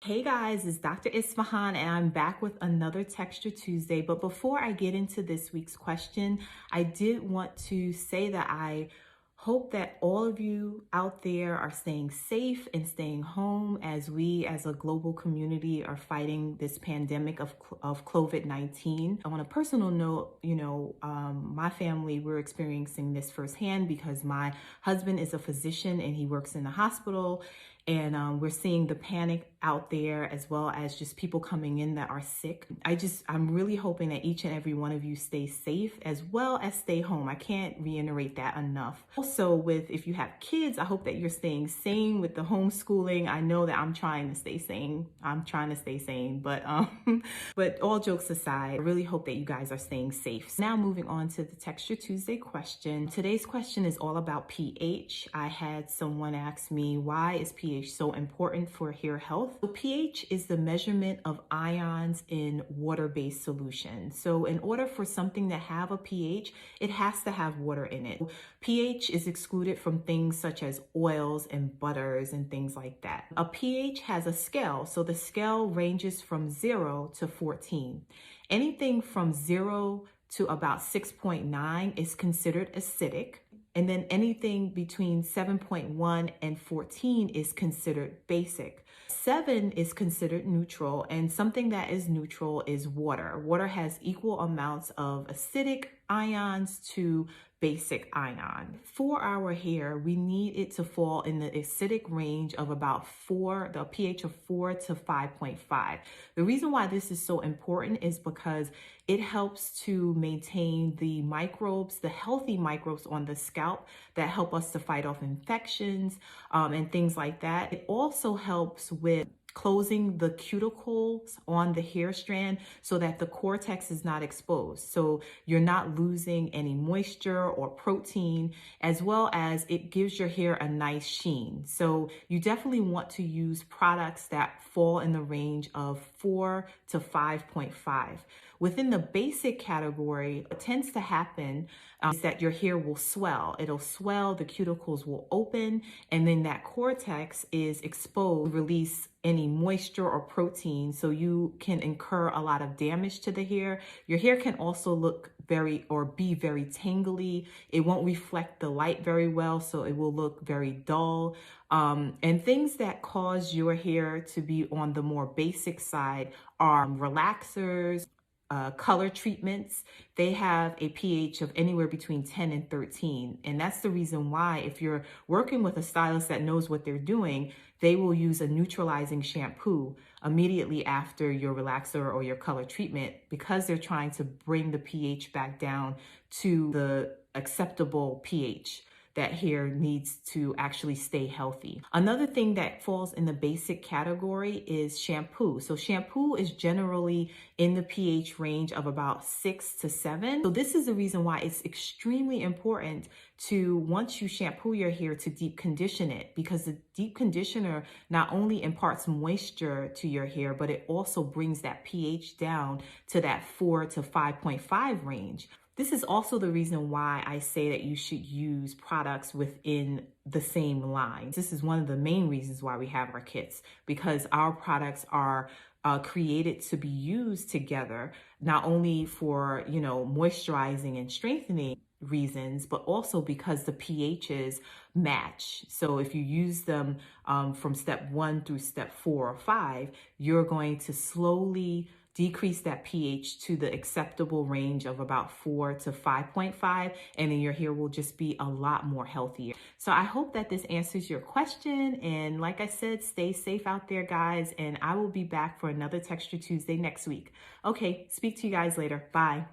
Hey guys, it's Dr. Isfahan and I'm back with another Texture Tuesday. But before I get into this week's question, I did want to say that I hope that all of you out there are staying safe and staying home as we as a global community are fighting this pandemic of COVID-19. On a personal note, my family, we're experiencing this firsthand because my husband is a physician and he works in the hospital. And we're seeing the panic out there as well as just people coming in that are sick. I'm really hoping that each and every one of you stay safe as well as stay home. I can't reiterate that enough. Also, if you have kids, I hope that you're staying sane with the homeschooling. I know that I'm trying to stay sane. But all jokes aside, I really hope that you guys are staying safe. So now moving on to the Texture Tuesday question. Today's question is all about pH. I had someone ask me, why is pH so important for hair health? So pH is the measurement of ions in water-based solutions. So in order for something to have a pH, it has to have water in it. pH is excluded from things such as oils and butters and things like that. A pH has a scale. So the scale ranges from 0 to 14. Anything from 0 to about 6.9 is considered acidic. And then anything between 7.1 and 14 is considered basic. 7 is considered neutral, and something that is neutral is water. Water has equal amounts of acidic ions to basic ion. For our hair, we need it to fall in the acidic range of about the pH of 4 to 5.5. The reason why this is so important is because it helps to maintain the microbes, the healthy microbes on the scalp that help us to fight off infections and things like that. It also helps with closing the cuticles on the hair strand so that the cortex is not exposed. So you're not losing any moisture or protein, as well as it gives your hair a nice sheen. So you definitely want to use products that fall in the range of 4 to 5.5. Within the basic category, what tends to happen is that your hair will swell. It'll swell, the cuticles will open, and then that cortex is exposed to release any moisture or protein, so you can incur a lot of damage to the hair. Your hair can also be very tangly. It won't reflect the light very well, so it will look very dull. And things that cause your hair to be on the more basic side are relaxers, color treatments. They have a pH of anywhere between 10 and 13. And that's the reason why if you're working with a stylist that knows what they're doing, they will use a neutralizing shampoo immediately after your relaxer or your color treatment because they're trying to bring the pH back down to the acceptable pH that hair needs to actually stay healthy. Another thing that falls in the basic category is shampoo. So shampoo is generally in the pH range of about 6 to 7. So this is the reason why it's extremely important to, once you shampoo your hair, to deep condition it, because the deep conditioner not only imparts moisture to your hair, but it also brings that pH down to that 4 to 5.5 range. This is also the reason why I say that you should use products within the same line. This is one of the main reasons why we have our kits, because our products are created to be used together, not only for, moisturizing and strengthening reasons, but also because the pHs match. So if you use them from step 1 through step 4 or 5, you're going to slowly decrease that pH to the acceptable range of about 4 to 5.5, and then your hair will just be a lot more healthier. So I hope that this answers your question. And like I said, stay safe out there, guys. And I will be back for another Texture Tuesday next week. Okay, speak to you guys later. Bye.